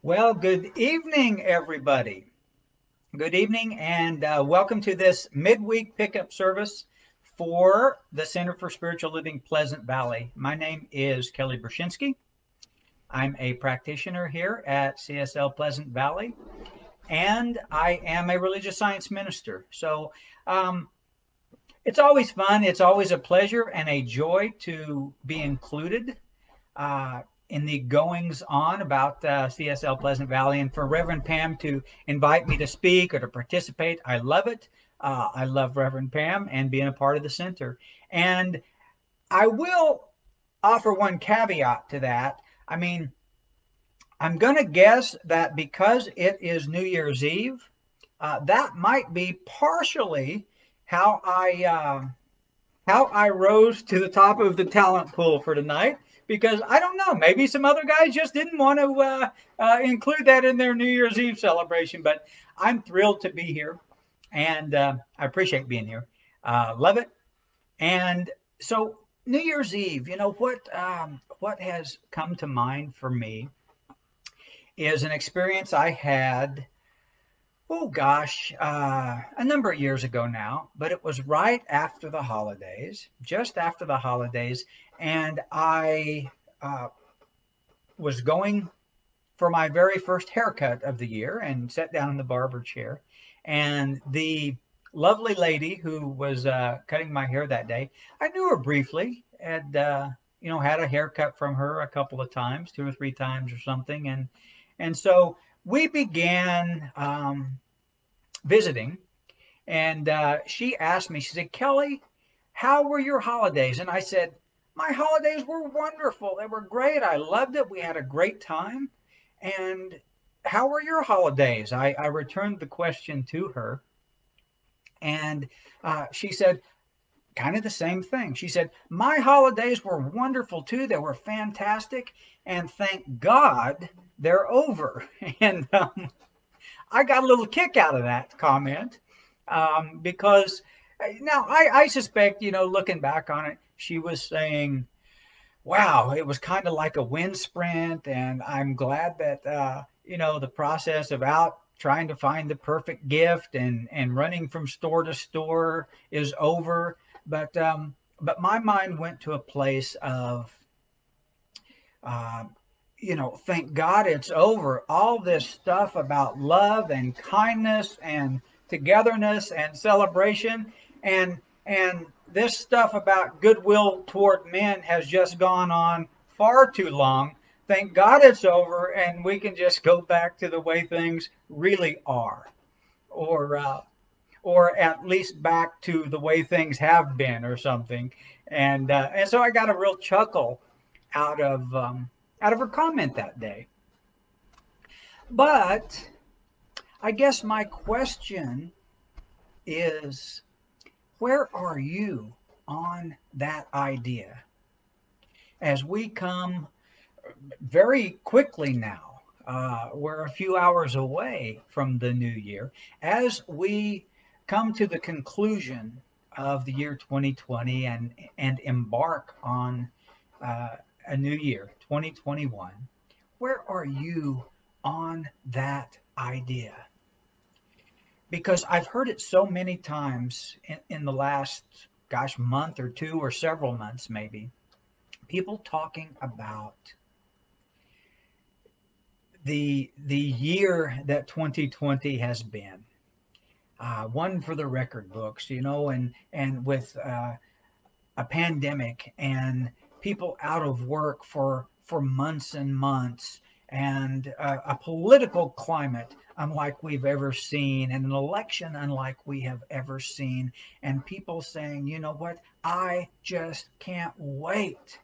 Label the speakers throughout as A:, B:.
A: Well, good evening, everybody. Good evening, and welcome to this midweek pickup service for the Center for Spiritual Living Pleasant Valley. My name is Kelly Brzezinski. I'm a practitioner here at CSL Pleasant Valley, and I am a religious science minister. Um, it's always fun, it's always a pleasure and a joy to be included uh, in the goings on about CSL Pleasant Valley, and for Reverend Pam to invite me to speak or to participate. I love it. I love Reverend Pam and being a part of the center. And I will offer one caveat to that. I mean, I'm going to guess that because it is New Year's Eve, that might be partially how I rose to the top of the talent pool for tonight, because I don't know, maybe some other guys just didn't want to include that in their New Year's Eve celebration. But I'm thrilled to be here, and I appreciate being here. Love it. And so New Year's Eve, what has come to mind for me is an experience I had. Oh gosh, a number of years ago now, but it was right after the holidays, just after the holidays, and I was going for my very first haircut of the year and sat down in the barber chair. And the lovely lady who was cutting my hair that day, I knew her briefly, had had a haircut from her a couple of times, two or three times or something, and so we began visiting. And she asked me, she said, Kelly, how were your holidays? And I said, my holidays were wonderful. They were great. I loved it. We had a great time. And how were your holidays? I returned the question to her. And she said, kind of the same thing. She said, my holidays were wonderful too. They were fantastic. And thank God they're over. And I got a little kick out of that comment because now I suspect, looking back on it, she was saying, wow, it was kind of like a wind sprint. And I'm glad that, the process of out trying to find the perfect gift and running from store to store is over. But my mind went to a place of, uh, thank God it's over. All this stuff about love and kindness and togetherness and celebration and this stuff about goodwill toward men has just gone on far too long. Thank God it's over and we can just go back to the way things really are, or uh, or at least back to the way things have been or something. And so I got a real chuckle out of um, out of her comment that day. But I guess my question is, where are you on that idea as we come very quickly now? We're a few hours away from the new year. As we come to the conclusion of the year 2020 and embark on uh, a new year, 2021, where are you on that idea? Because I've heard it so many times in the last, gosh, month or two or several months maybe, people talking about the year that 2020 has been. One for the record books, and with a pandemic and people out of work for months and months, and a political climate unlike we've ever seen, and an election unlike we have ever seen, and people saying, you know what, I just can't wait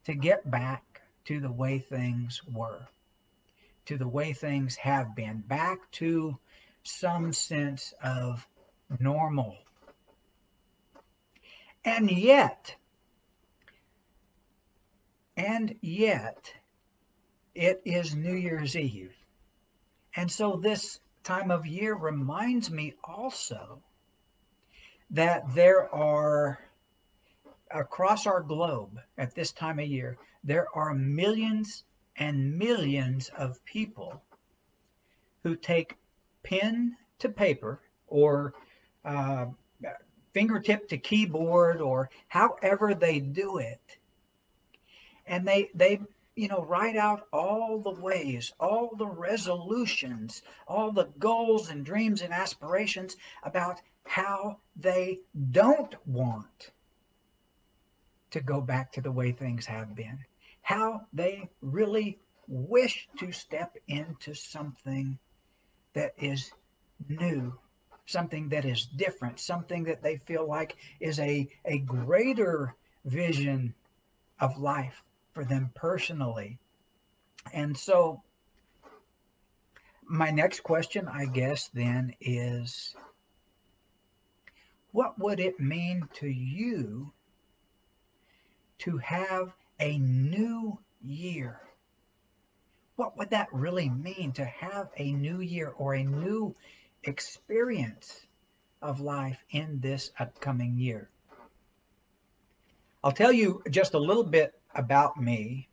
A: to get back to the way things were, to the way things have been, back to some sense of normal. And yet, and yet, it is New Year's Eve. And so this time of year reminds me also that there are, across our globe at this time of year, there are millions and millions of people who take pen to paper or uh, fingertip to keyboard or however they do it, and they write out all the ways, all the resolutions, all the goals and dreams and aspirations about how they don't want to go back to the way things have been, how they really wish to step into something that is new, something that is different, something that they feel like is a greater vision of life for them personally. And so, my next question, I guess, then is what would it mean to you to have a new year? What would that really mean to have a new year or a new experience of life in this upcoming year? I'll tell you just a little bit about me,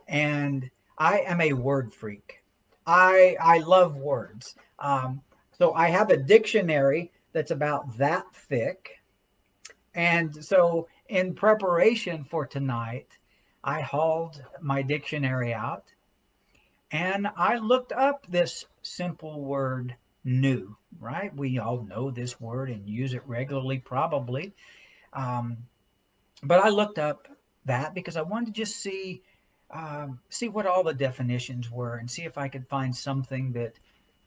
A: and I am a word freak. I love words. So I have a dictionary that's about that thick. And so in preparation for tonight, I hauled my dictionary out and I looked up this simple word new, right? We all know this word and use it regularly, probably. Um, but I looked up that because I wanted to just see what all the definitions were and see if I could find something that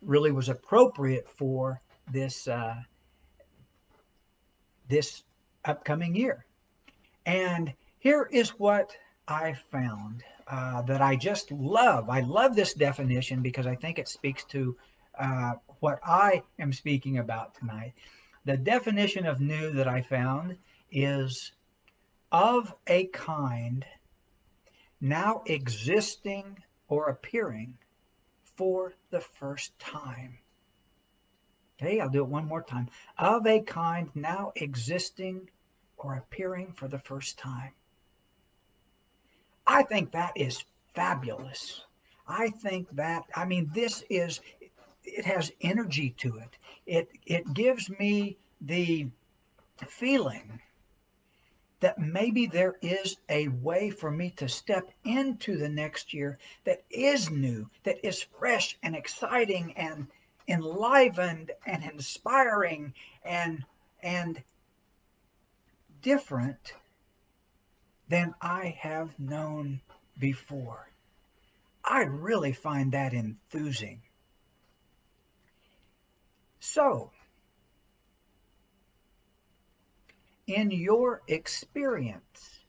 A: really was appropriate for this upcoming year. And here is what I found that I just love. I love this definition because I think it speaks to what I am speaking about tonight. The definition of new that I found is of a kind now existing or appearing for the first time. Okay, I'll do it one more time. Of a kind now existing or appearing for the first time. I think that is fabulous. I think that, I mean, it has energy to it. It gives me the feeling that maybe there is a way for me to step into the next year that is new, that is fresh and exciting and enlivened and inspiring and different than I have known before. I really find that enthusing. So, in your experience,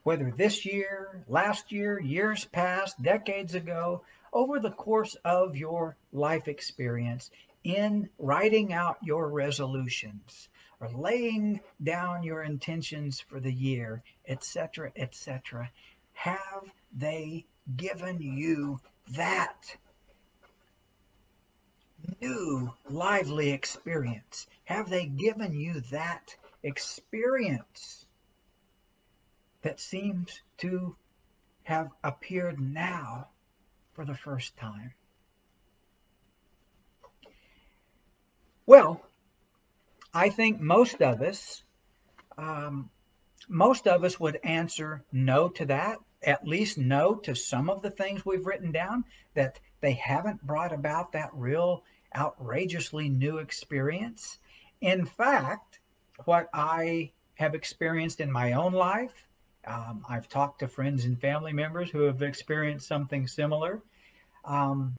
A: whether this year, last year, years past, decades ago, over the course of your life experience, in writing out your resolutions or laying down your intentions for the year, etc., have they given you that new lively experience? Have they given you that experience that seems to have appeared now for the first time? Well, I think um, most of us would answer no to that, at least no to some of the things we've written down, that they haven't brought about that real outrageously new experience. In fact, what I have experienced in my own life, I've talked to friends and family members who have experienced something similar. Um,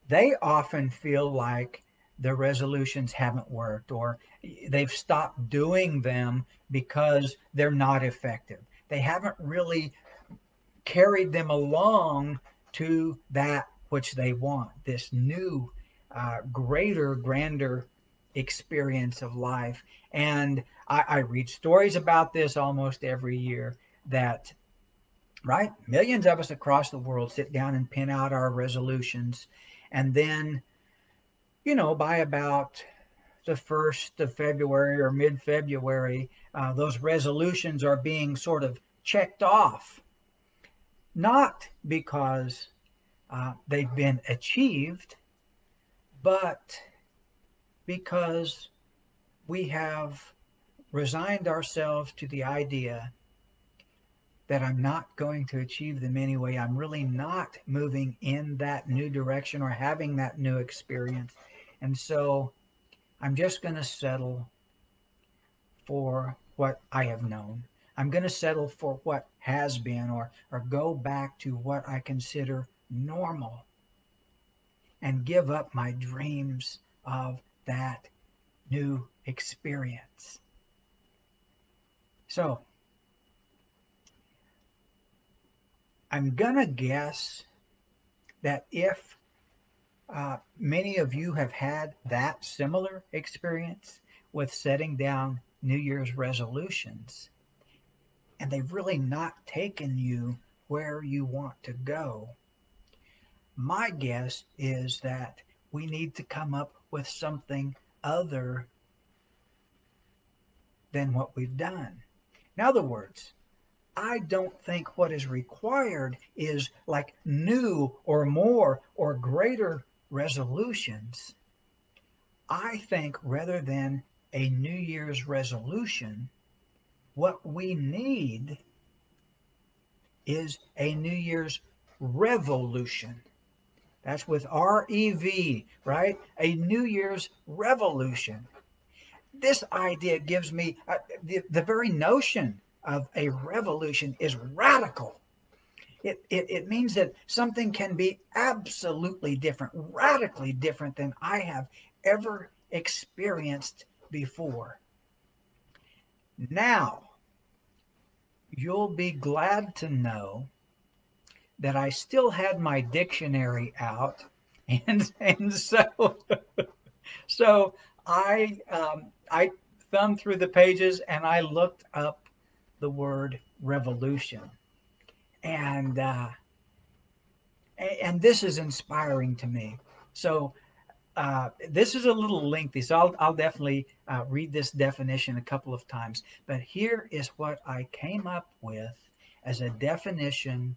A: they often feel like the resolutions haven't worked or they've stopped doing them because they're not effective. They haven't really carried them along to that which they want, this new, greater, grander experience of life. And I read stories about this almost every year that, right, millions of us across the world sit down and pin out our resolutions. And then, by about the 1st of February or mid February, those resolutions are being sort of checked off. not because they've been achieved, but because we have resigned ourselves to the idea that I'm not going to achieve them anyway. I'm really not moving in that new direction or having that new experience. And so I'm just going to settle for what I have known. I'm going to settle for what has been, or go back to what I consider normal and give up my dreams of that new experience. So I'm going to guess that if many of you have had that similar experience with setting down New Year's resolutions, and they've really not taken you where you want to go. My guess is that we need to come up with something other than what we've done. In other words, I don't think what is required is like new or more or greater resolutions. I think rather than a New Year's resolution, what we need is a New Year's revolution. That's with REV, right? A New Year's revolution. This idea gives me the very notion of a revolution is radical. It means that something can be absolutely different, radically different than I have ever experienced before. Now, you'll be glad to know that I still had my dictionary out, and so I thumbed through the pages and I looked up the word revolution, and and this is inspiring to me. So this is a little lengthy, so I'll definitely read this definition a couple of times. But here is what I came up with as a definition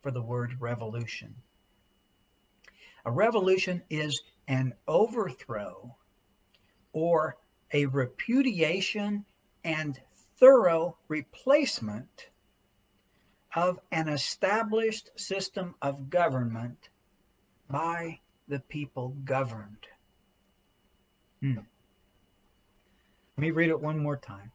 A: for the word revolution. A revolution is an overthrow or a repudiation and thorough replacement of an established system of government by the people governed. Let me read it one more time.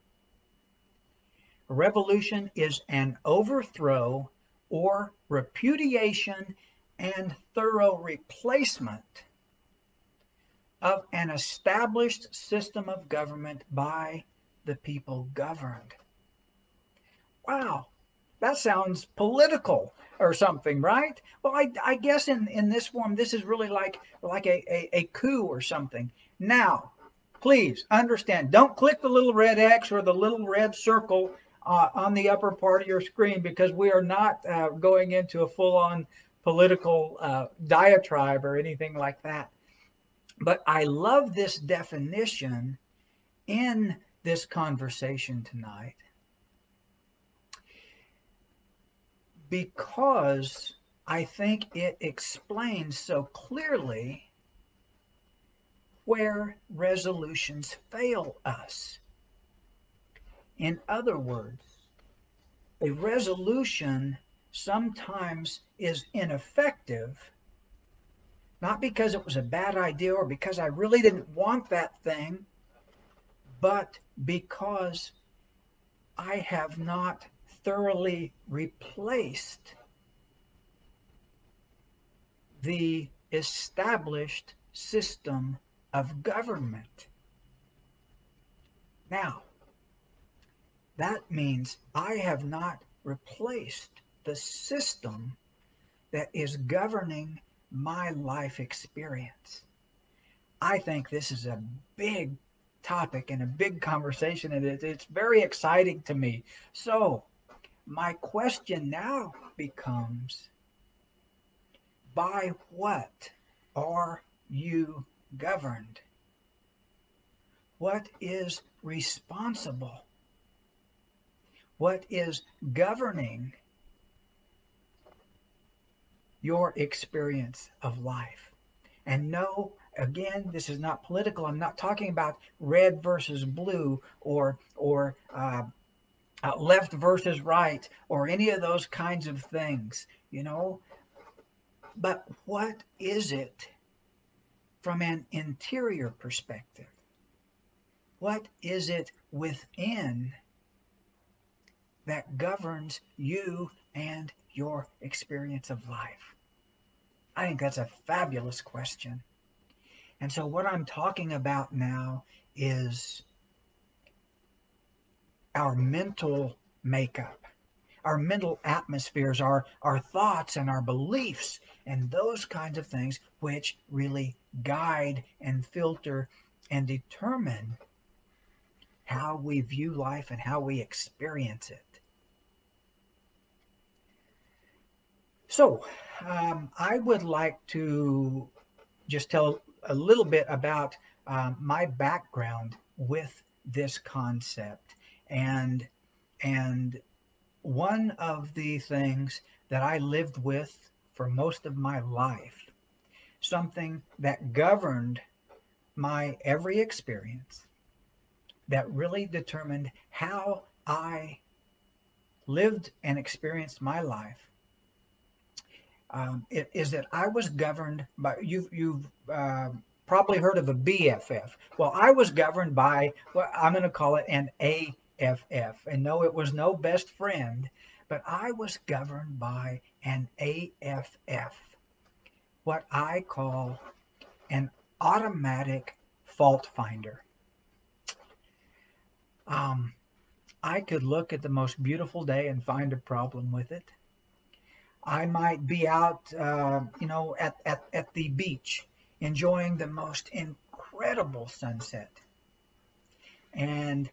A: A revolution is an overthrow or repudiation and thorough replacement of an established system of government by the people governed. Wow, that sounds political or something, right? Well, I guess in this form, this is really like a coup or something. Now, please understand, don't click the little red X or the little red circle on the upper part of your screen, because we are not going into a full-on political diatribe or anything like that. But I love this definition in this conversation tonight, because I think it explains so clearly where resolutions fail us. In other words, a resolution sometimes is ineffective, not because it was a bad idea or because I really didn't want that thing, but because I have not thoroughly replaced the established system of government. Now, that means I have not replaced the system that is governing my life experience. I think this is a big topic and a big conversation, and it's very exciting to me. So, my question now becomes, by what are you governed? What is responsible? What is governing your experience of life. And no, again, this is not political. I'm not talking about red versus blue or left versus right or any of those kinds of things, you know. But what is it from an interior perspective? What is it within that governs you and your experience of life? I think that's a fabulous question. And so, what I'm talking about now is our mental makeup, our mental atmospheres, our thoughts and our beliefs, and those kinds of things which really guide and filter and determine how we view life and how we experience it. So, I would like to just tell a little bit about my background with this concept, and and one of the things that I lived with for most of my life, something that governed my every experience, that really determined how I lived and experienced my life, is that I was governed by, you've probably heard of a BFF. Well, I was governed by, well, I'm going to call it an AFF. And no, it was no best friend, but I was governed by an AFF, what I call an automatic fault finder. Um, I could look at the most beautiful day and find a problem with it. I might be out, at the beach enjoying the most incredible sunset. And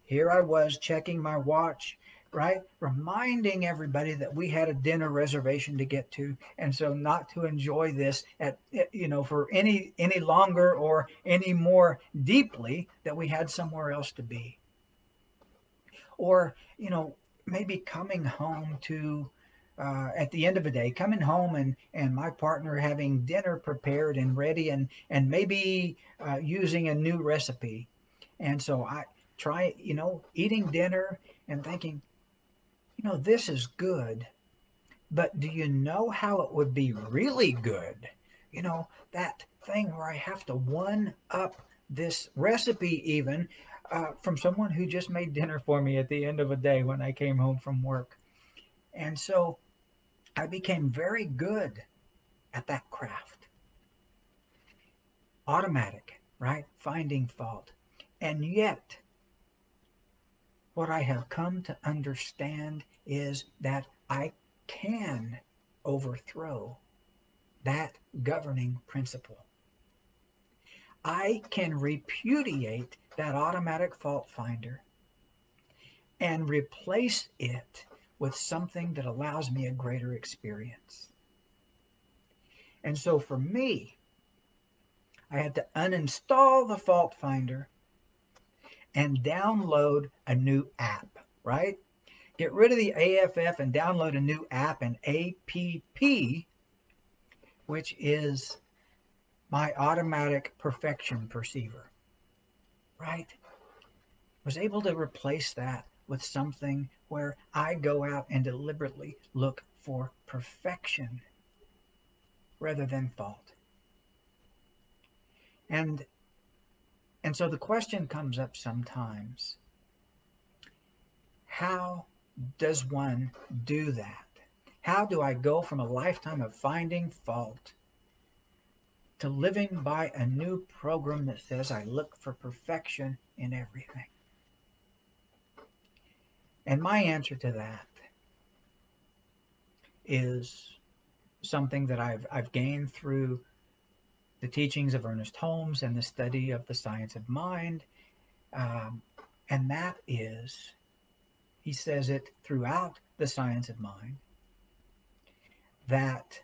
A: here I was checking my watch, right? Reminding everybody that we had a dinner reservation to get to. And so not to enjoy this for any longer or any more deeply, that we had somewhere else to be. Or, maybe coming home to at the end of the day, coming home and my partner having dinner prepared and ready, and maybe using a new recipe. And so I try, eating dinner and thinking, this is good, but do you know how it would be really good? That thing where I have to one up this recipe even from someone who just made dinner for me at the end of a day when I came home from work. And so I became very good at that craft. Automatic, right? Finding fault. And yet, what I have come to understand is that I can overthrow that governing principle. I can repudiate that automatic fault finder and replace it with something that allows me a greater experience. And so for me, I had to uninstall the fault finder and download a new app, right? Get rid of the AFF and download a new app, an APP, which is my automatic perfection perceiver, right? Was able to replace that with something where I go out and deliberately look for perfection rather than fault. And and so the question comes up sometimes, how does one do that? How do I go from a lifetime of finding fault to living by a new program that says I look for perfection in everything? And my answer to that is something that I've gained through the teachings of Ernest Holmes and the study of the science of mind. Um, and that is, he says it throughout the science of mind, that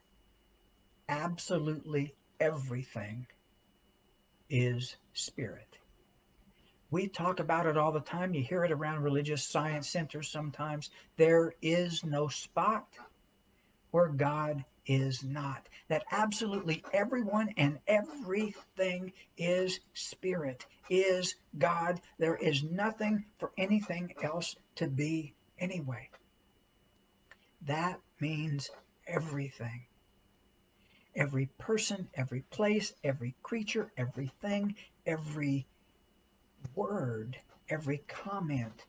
A: absolutely everything is spirit. We talk about it all the time. You hear it around religious science centers sometimes. There is no spot where God is not. That absolutely everyone and everything is spirit, is God. There is nothing for anything else to be anyway. That means everything. Every person, every place, every creature, everything, every word, every comment,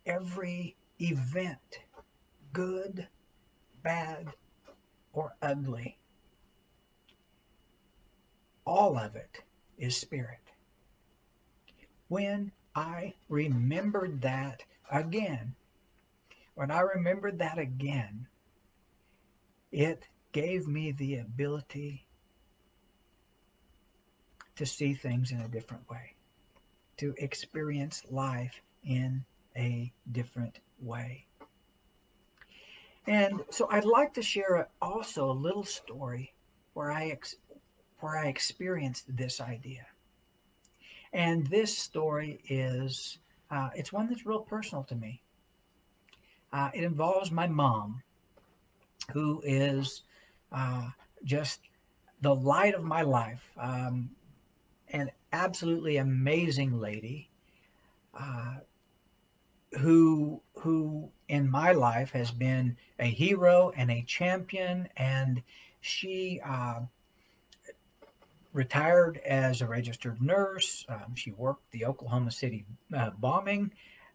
A: every event, good, bad, or ugly, all of it is spirit. When I remembered that again, when I remembered that again, it gave me the ability to see things in a different way, to experience life in a different way. And so I'd like to share also a little story where I experienced this idea. And this story is it's one that's real personal to me. It involves my mom, who is uh, just the light of my life, an absolutely amazing lady, uh, who in my life has been a hero and a champion, and she retired as a registered nurse. She worked the Oklahoma City bombing,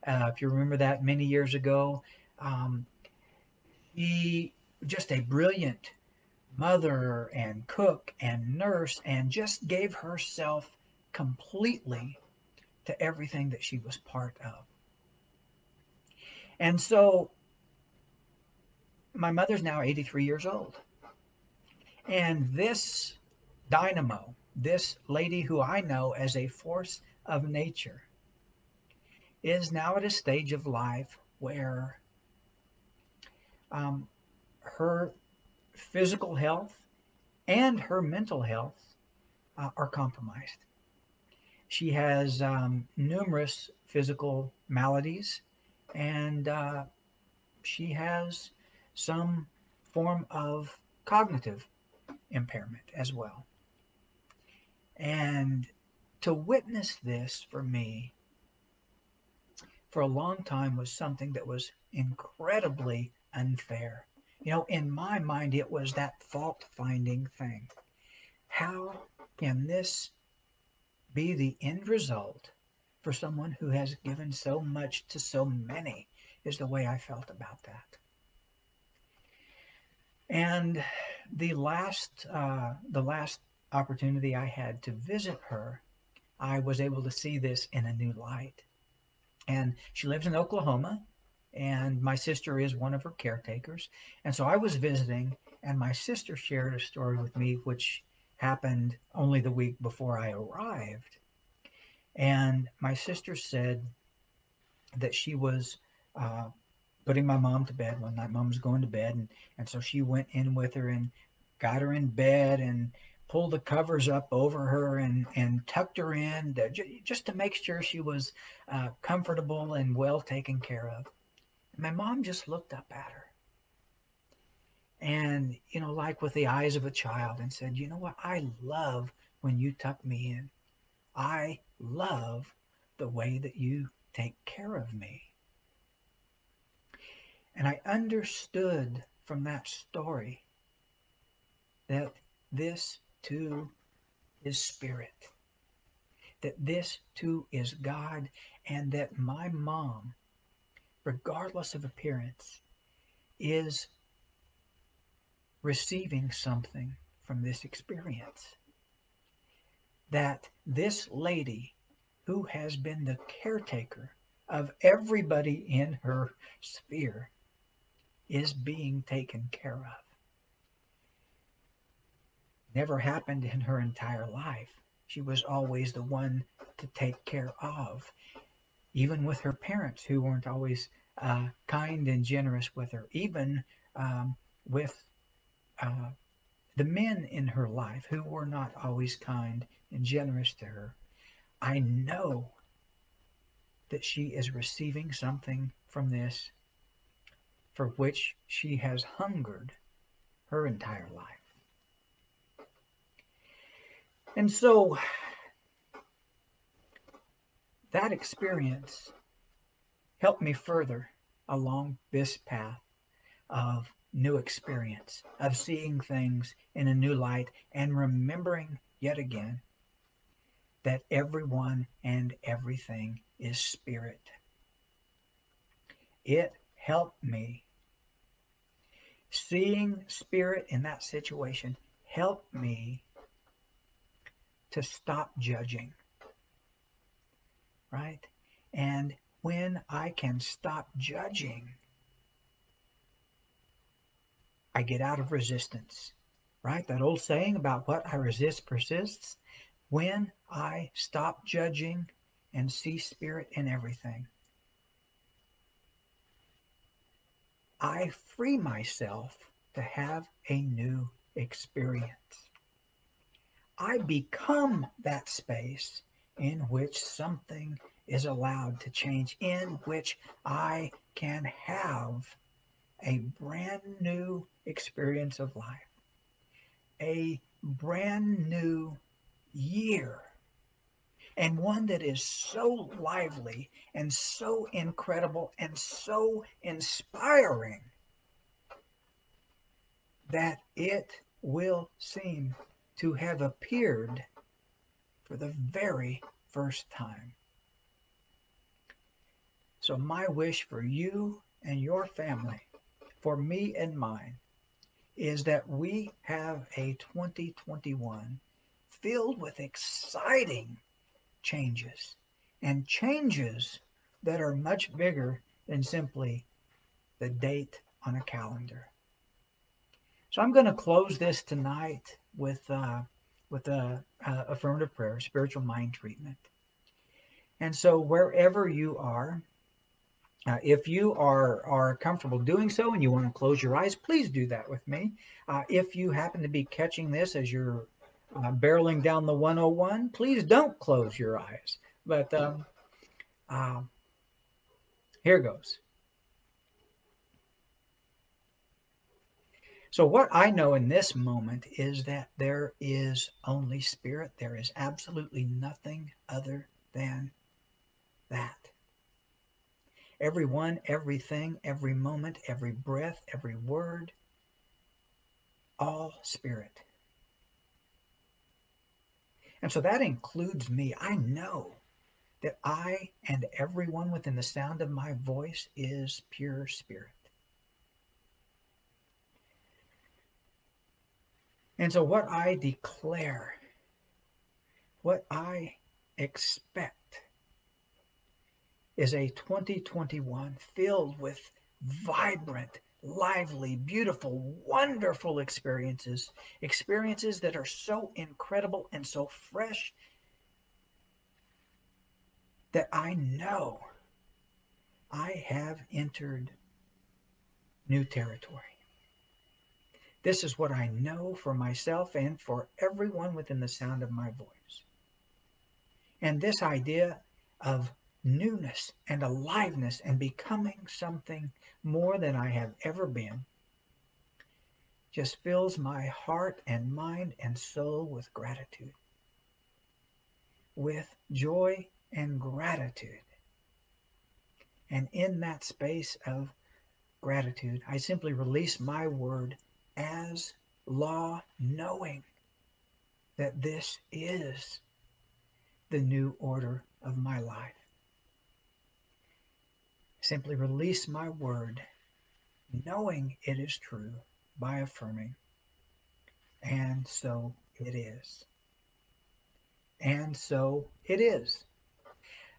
A: if you remember that many years ago. Um, she just a brilliant mother and cook and nurse, and just gave herself completely to everything that she was part of. And so my mother's now 83 years old. And this dynamo, this lady who I know as a force of nature, is now at a stage of life where um, her physical health and her mental health are compromised. She has numerous physical maladies, and she has some form of cognitive impairment as well. And to witness this for me for a long time was something that was incredibly unfair. In my mind, it was that fault finding thing. How can this be the end result for someone who has given so much to so many? Is the way I felt about that. And the last opportunity I had to visit her, I was able to see this in a new light. And she lives in Oklahoma, and my sister is one of her caretakers. And so I was visiting, and my sister shared a story with me, which happened only the week before I arrived. And my sister said that she was uh, putting my mom to bed one night. Mom was going to bed, and so she went in with her and got her in bed and pulled the covers up over her and tucked her in just to make sure she was comfortable and well taken care of. And my mom just looked up at her and, like with the eyes of a child, and said, "You know what? I love when you tuck me in. I love the way that you take care of me." And I understood from that story that this too is spirit, that this too is God, and that my mom, regardless of appearance, is receiving something from this experience. That this lady, who has been the caretaker of everybody in her sphere, is being taken care of. Never happened in her entire life. She was always the one to take care of, even with her parents, who weren't always kind and generous with her, even with uh, the men in her life, who were not always kind and generous to her. I know that she is receiving something from this for which she has hungered her entire life. And so that experience helped me further along this path of new experience, of seeing things in a new light and remembering yet again that everyone and everything is spirit. It helped me. Seeing spirit in that situation helped me to stop judging, right? And when I can stop judging, I get out of resistance, right? That old saying about what I resist persists. When I stop judging and see spirit in everything, I free myself to have a new experience. I become that space in which something is allowed to change, in which I can have a brand new experience of life, a brand new year, and one that is so lively and so incredible and so inspiring that it will seem to have appeared for the very first time. So my wish for you and your family, for me and mine, is that we have a 2021 filled with exciting changes, and changes that are much bigger than simply the date on a calendar. So I'm going to close this tonight with a affirmative prayer, spiritual mind treatment. And so wherever you are, if you are comfortable doing so and you want to close your eyes, please do that with me. If you happen to be catching this as you're barreling down the 101, please don't close your eyes. But here goes. So what I know in this moment is that there is only spirit. There is absolutely nothing other than that. Everyone, everything, every moment, every breath, every word, all spirit. And so that includes me. I know that I and everyone within the sound of my voice is pure spirit. And so what I declare, what I expect, is a 2021 filled with vibrant, lively, beautiful, wonderful experiences, experiences that are so incredible and so fresh that I know I have entered new territory. This is what I know for myself and for everyone within the sound of my voice. And this idea of newness and aliveness and becoming something more than I have ever been just fills my heart and mind and soul with gratitude, with joy and gratitude. And in that space of gratitude, I simply release my word as law, knowing that this is the new order of my life. Simply release my word, knowing it is true by affirming, and so it is. And so it is.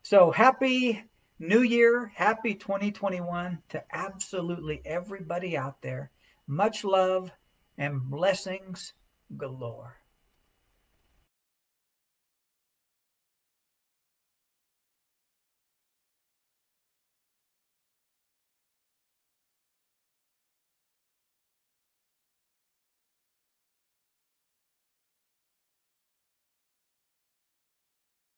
A: So happy New Year, happy 2021 to absolutely everybody out there. Much love and blessings galore.